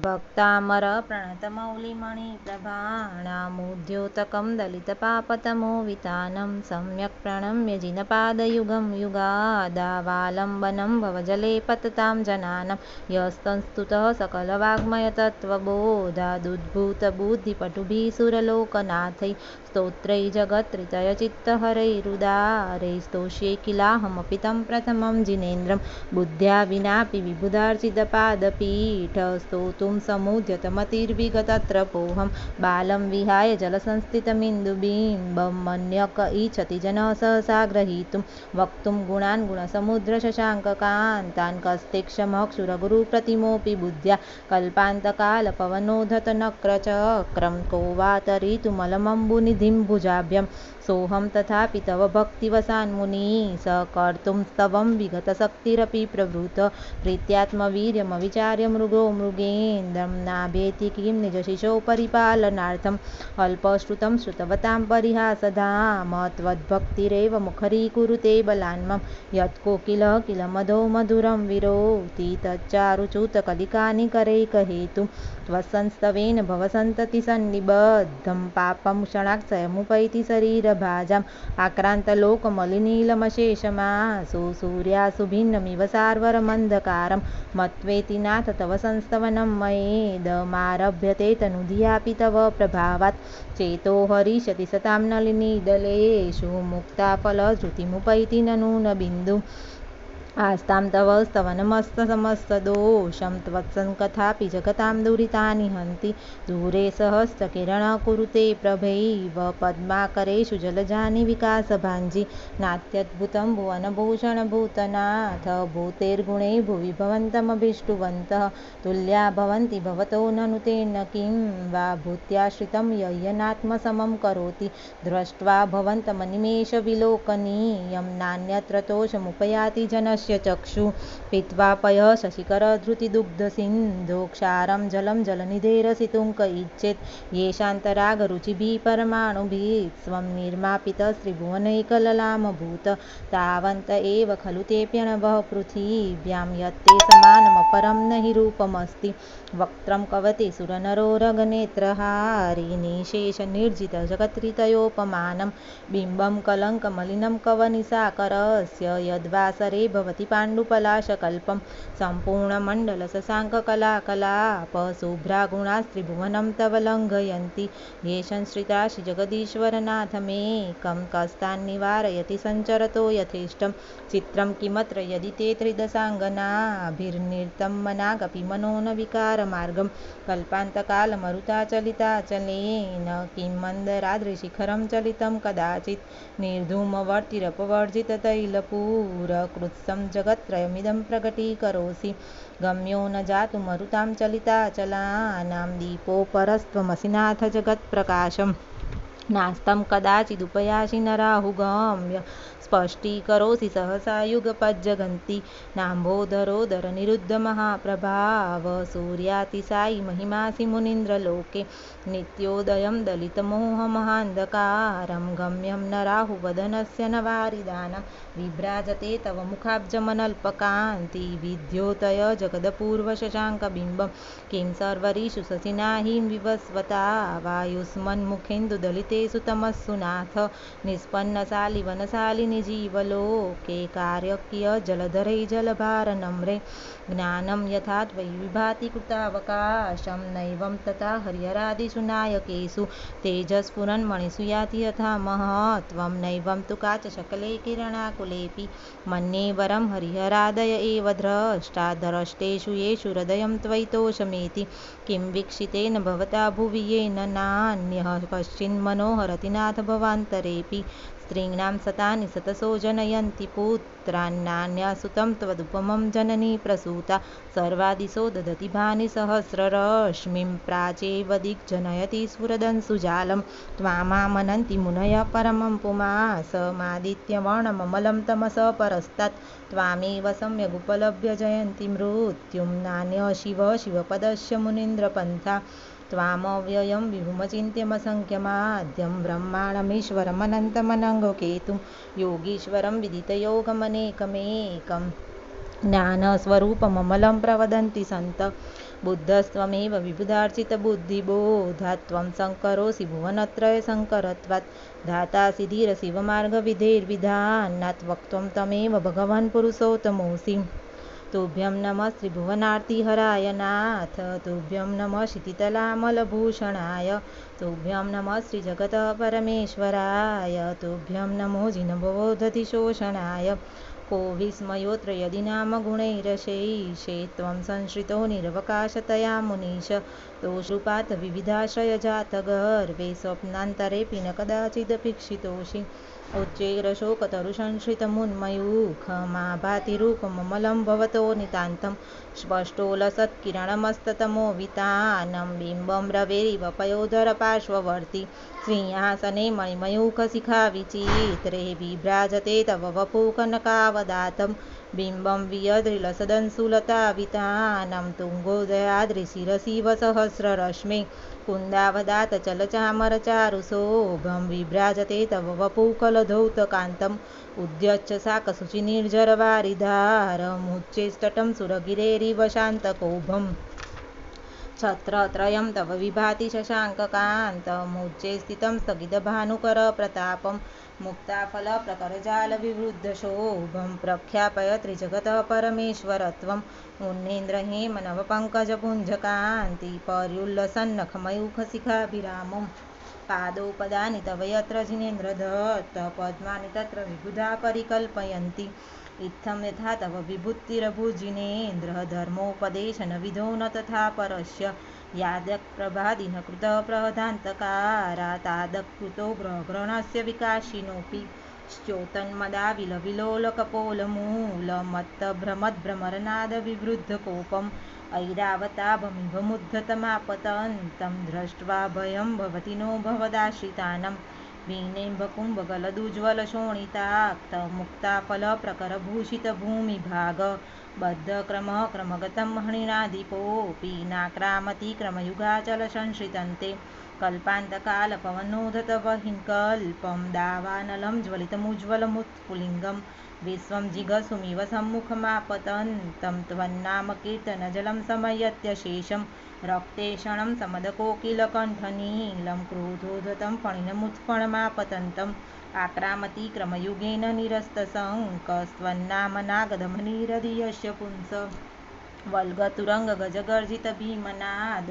भक्तामर प्रणतमौलिमणिप्रभाणामुद्योतकं दलितपापतमोवितानं सम्यक् प्रणम्य जिनपादयुगं युगादावालम्बनं भवजले पततां जनानं यस्तंस्तुतः सकलवाङ्मयतत्त्वबोधादुद्भूतबुद्धिपटुभिः सुरलोकनाथैः स्तोत्रैः जगत्त्रितयचित्तहरैरुदारैः स्तोष्ये किलाहमपि तं प्रथमं जिनेन्द्रं बुद्ध्या विनापि विबुधार्चितपादपीठस्तोतुं समुद्यतमतिर्विगतत्र पोहं बालं विहाय जलसंस्थितमिन्दुबिम्बं मन्यक इच्छति जनः सहसा ग्रहीतुं वक्तुं गुणान् गुणसमुद्रशशाङ्ककान्तान् कस्ते क्षमक्षुरगुरुप्रतिमोऽपि बुद्ध्या कल्पान्तकालपवनोधतनक्रचक्रं को वा तरितुमलमम्बुनिधिं भुजाभ्यं सोऽहं तथापि तव भक्तिवशान्मुनिः स कर्तुं स्तवं विगतशक्तिरपि प्रभृत प्रीत्यात्मवीर्यमविचार्य मृगो मृगेन्द्रं नाभेति किं निजशिशो परिपालनार्थम् अल्पश्रुतं श्रुतवतां परिहासधाम त्वद्भक्तिरेव मुखरीकुरुते बलान्मं यत्कोकिलः किल मधो मधुरं विरोति तच्चारुच्युतकलिकानिकरैकहेतुं त्वत्संस्तवेन भवसन्ततिसन्निबद्धं पापं क्षणाक्षयमुपैति शरीरभाजाम् आक्रान्तलोकमलिनीलमशेषमासु सूर्यासु भिन्नमिव सार्वरमन्धकारं मत्वेति नाथ तव संस्तवनं मयेदमारभ्यते तनुधियापि तव प्रभावात् चेतो हरिष्यति सतां नलिनीदलेषु मुक्ताफलश्रुतिमुपैति ननु न बिन्दुम् आस्तां तव स्तवनमस्तसमस्तदोषं त्वत्सङ्कथापि जगतां दुरितानि हन्ति दूरे सहस्रकिरणः कुरुते प्रभैव पद्माकरेषु जलजानि विकासभाञ्जी नात्यद्भुतं भुवनभूषणभूतनाथ भूतेर्गुणैः भुवि भवन्तमभिष्टुवन्तः तुल्या भवन्ति भवतो ननु तेन किं वा भूत्याश्रितं यय्यनात्मसमं करोति दृष्ट्वा भवन्तमनिमेषविलोकनीयं नान्यत्र तोषमुपयाति जनस्य चक्षु पीत्वा पयः शशिकरधृतिदुग्धसिन्धो क्षारं जलं जलनिधेरसितुं क इच्छेत् येषान्तरागरुचिभिः परमाणुभिः स्वं निर्मापितस्त्रिभुवनैकललामभूत तावन्त एव खलु तेऽप्यणवः पृथिव्यां यत्ते समानमपरं न हि रूपमस्ति वक्त्रं कवते सुरनरोरगनेत्रहारी निशेषनिर्जितजगत्त्रितयोपमानं बिम्बं कलङ्कमलिनं कवनिसाकरस्य यद्वासरे भवति पाण्डुपलाशकल्पं सम्पूर्णमण्डलशशाङ्ककलाकलापशुभ्रागुणास्त्रिभुवनं तव लङ्घयन्ति ये संश्रितासि जगदीश्वरनाथमेकं कस्तान्निवारयति सञ्चरतो यथेष्टं चित्रं किमत्र यदि ते त्रिदशाङ्गनाभिर्निर्तं मनागपि मनो न विकारमार्गं कल्पान्तकालमरुताचलिताचलेन किं मन्दराद्रिशिखरं चलितं कदाचित् निर्धूमवर्तिरपवर्जिततैलपूरकृत्स्नं जगत्त्रयमिदं प्रकटीकरोषि गम्यो न जातु मरुतां चलिताचलानां दीपोपरस्त्वमसि नाथ जगत्प्रकाशम् नास्तं कदाचिदुपयासि नराहुगम्य स्पष्टीकरोषि सहसा युगपज्जगन्ति नाम्भोदरोदरनिरुद्धमहाप्रभाव सूर्यातिसायि महिमासि मुनीन्द्रलोके नित्योदयं दलितमोहमहान्धकारं गम्यं नराहुवदनस्य न वारिदानं विभ्राजते तव मुखाब्जमनल्पकान्ति विद्योतय जगदपूर्वशशाङ्कबिम्बं किं सर्वरीषु शशिना हिं विवस्वता वायुष्मन्मुखेन्दुदलितेषु तमस्सु नाथ निष्पन्नशालिवनशालिनि जीवलोके कार्यकियजलधरै जलभारनम्रे ज्ञानं यथा त्वयि विभाति कृतावकाशं नैवं तथा हरिहरादिषु नायकेषु तेजस्फुरन्मणिषु याति यथा महत्त्वं नैवं तु काचशकले किरणाकुलेऽपि मन्ये वरं हरिहरादय एव द्रष्टा द्रष्टेषु येषु हृदयं त्वयि तोषमेति किं वीक्षितेन भवता भुवि येन नान्यः कश्चिन्मनोहरति नाथ भवान्तरेऽपि स्त्रीणां शतानि शतशो जनयन्ति पुत्रान्नान्यासुतं त्वदुपमं जननी प्रसूता सर्वादिशो ददति भानिसहस्ररश्मिं प्राचेव दिग्जनयति स्फुरदंशुजालं त्वामामनन्ति मुनयः परमं पुमासमादित्यवर्णममलं तमसः परस्तात् त्वामेव सम्यगुपलभ्य जयन्ति मृत्युं नान्यः शिव शिवपदस्य मुनीन्द्रपन्था त्वामव्ययं विभुमचिन्त्यमसङ्ख्यमाद्यं ब्रह्माणमीश्वरमनन्तमनङ्गकेतुं योगीश्वरं विदितयोगमनेकमेकं ज्ञानस्वरूपममलं प्रवदन्ति सन्तः बुद्धस्त्वमेव विबुधार्चितबुद्धिबोधात्वं शङ्करोऽसि भुवनत्रयशङ्करत्वात् धातासि धीरशिवमार्गविधेर्विधानात् वक्त्वं तमेव भगवन् पुरुषोत्तमोऽसि। तुभ्यं नमः श्रीभुवनार्तिहराय नाथ तुभ्यं नमः क्षितितलामलभूषणाय तुभ्यं नमः श्रीजगतः परमेश्वराय तुभ्यं नमो जिनभवोदधिशोषणाय को विस्मयोऽत्र यदि नाम गुणैरशेषे त्वं संश्रितो निरवकाशतया मुनीश दोषरूपात् विविधाश्रयजातगर्वे स्वप्नान्तरेऽपि न कदाचिदपीक्षितोषि उच्चैरशोकतरुसंश्रितमुन्मयूखमा भाति रूपममलं भवतो नितान्तं स्पष्टोलसत्किरणमस्ततमोवितानं बिम्बं रवेरिव पयोधरपार्श्ववर्ती सिंहासने मणिमयूखशिखाविचित्रे बिभ्राजते तव वपुकनकावदातं बिम्बं वियद्रिलसदंशुलतावितानं तुङ्गोदयाद्रिशिरसिव सहस्ररश्मे कुन्दावदातचलचामरचारुशोभं विभ्राजते तव वपुकलधौतकान्तम् उद्यच्च शाकशुचिनिर्झरवारिधारमुच्चेष्टटं सुरगिरेरिव शान्तकोभम् छत्रत्रयं तव विभाति शशाङ्ककान्तमुच्चे स्थितं स्थगितभानुकरप्रतापं मुक्ताफलप्रकरजालविवृद्धशोभं प्रख्यापय त्रिजगतः परमेश्वरत्वं मुन्नेन्द्रहेमनवपङ्कजपुञ्जकान्ति पर्युल्लसन्नखमयूखशिखाभिरामं पादोपदानि तव यत्र जिनेन्द्रदत्तपद्मानि तत्र विबुधा परिकल्पयन्ति इत्थं यथा तव विभूतिरभुजिनेन्द्रः धर्मोपदेशनविधो न तथा परस्य यादप्रभादिनकृतः प्रहदान्तकारा तादकृतो ग्रहग्रहणस्य विकाशिनोऽपि श्चोतन्मदाविलविलोलकपोलमूलमत्तभ्रमद्भ्रमरनादविवृद्धकोपम् ऐरावताभमिव मुद्धतमापतन्तं दृष्ट्वा भयं भवति नो भवदाश्रितानां वीणेम्बकुम्भगलदुज्ज्वलशोणिताक्तमुक्ताफलप्रकरभूषितभूमिभाग बद्धक्रमः क्रमगतं महणीनाधिपोऽपि नाक्रामति क्रमयुगाचलसंश्रितन्ते कल्पान्तकालपवनोधतवहिङ्कल्पं दावानलं ज्वलितमुज्ज्वलमुत्स्फुलिङ्गं विश्वं जिगसुमिव सम्मुखमापतन्तं त्वन्नामकीर्तनजलं समयत्यशेषं रक्तेषणं समदकोकिलकण्ठनीलं क्रोधोद्धतं फणिनमुत्फणमापतन्तम् आक्रामति क्रमयुगेन निरस्तशङ्कस्त्वन्नामनागधमनिरधियस्य पुंस वल्गतुरङ्गगजगर्जितभीमनाद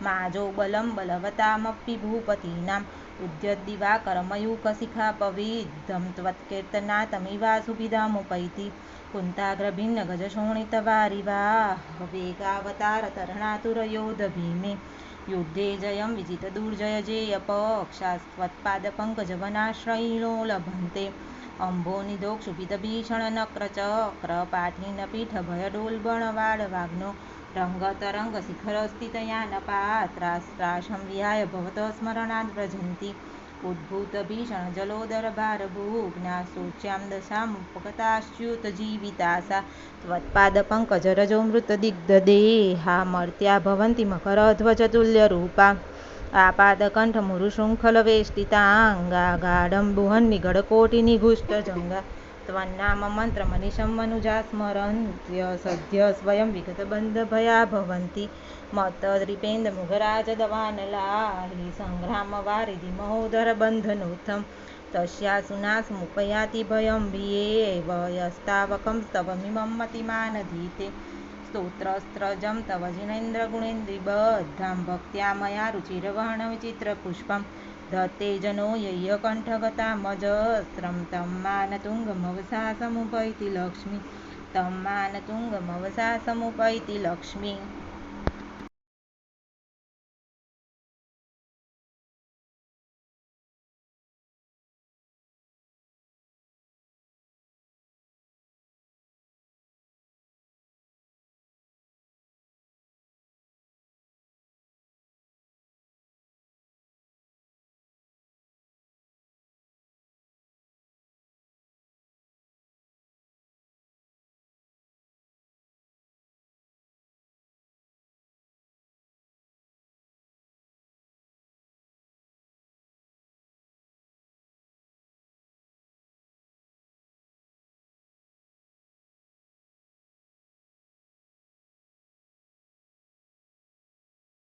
माजो बलं बलवतामपि भूपतीनाम् उद्यद्दिवाकरमयूखशिखापविद्धं त्वत्कीर्तनातमिवासुभिधामुपैति कुन्ताग्रभिन्नगजशोणितवारिवाह वेगावतारतरणातुरयोधभीमे युद्धे जयं विजितदुर्जयजेयपक्षास्त्वत्पादपङ्कजवनाश्रयिणो लभन्ते अम्भोनिधोक्षुभितभीषणनक्रचक्रपाठिनपीठभयडोल्बणवाडवाग्नो रङ्गतरङ्गशिखरस्थितयानपात्रास्त्राशं विहाय भवतः स्मरणाद् व्रजन्ति उद्भूतभीषणजलोदरभारभूग्ना शोच्यां दशामुपगताश्च्युतजीवितासा त्वत्पादपङ्कजरजो मृतदिग्धदेहा मर्त्या भवन्ति मकरध्वजतुल्यरूपा आपादकण्ठमुरुशृङ्खलवेष्टिताङ्गा गाढम्बुहन्निगडकोटिनिघुष्टजङ्गा त्वन्नाममन्त्रमनिशं मनुजा स्मरन्त्य सद्य स्वयं विगतबन्धभया भवन्ति मत्तद्रिपेन्द्रमृगराजदवानलाहि सङ्ग्रामवारिधिमहोदरबन्धनोत्थं तस्यासुनासमुपयाति भयं भियेव यस्तावकं स्तवमिमं मतिमानधीते स्तोत्रस्त्रजं तव जिनेन्द्रगुणेन्द्रिबद्धां भक्त्या मया रुचिरवहणविचित्रपुष्पं धत्ते जनो यय्यकण्ठगतामजस्रं तं मानतुङ्गमवसा समुपैति लक्ष्मी तं मानतुङ्गमवसा समुपैति लक्ष्मी।